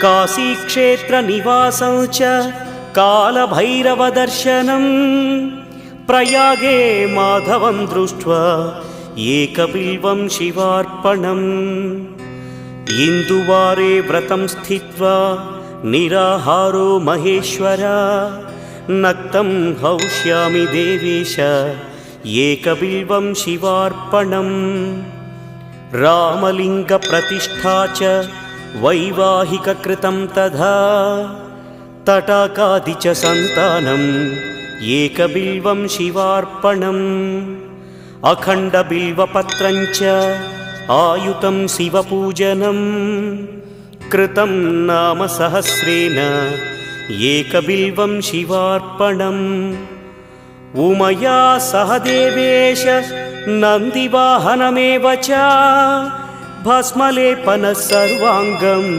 काशीक्षेत्रनिवासं च कालभैरवदर्शनं प्रयागे माधवं दृष्ट्वा एकबिल्वं शिवार्पणम् इन्दुवारे व्रतं स्थित्वा निराहारो महेश्वर नक्तं हौष्यामि देवेश एकबिल्वं शिवार्पणम् रामलिङ्गप्रतिष्ठा च वैवाहिककृतं तथा तटाकादि च सन्तानम् एकबिल्वं शिवार्पणम् अखण्डबिल्वपत्रं च आयुतं शिवपूजनं कृतं नाम सहस्रेण एकबिल्वं शिवार्पणम् उमया सह देवेश नन्दिवाहनमेव च भस्मलेपनः सर्वाङ्गम्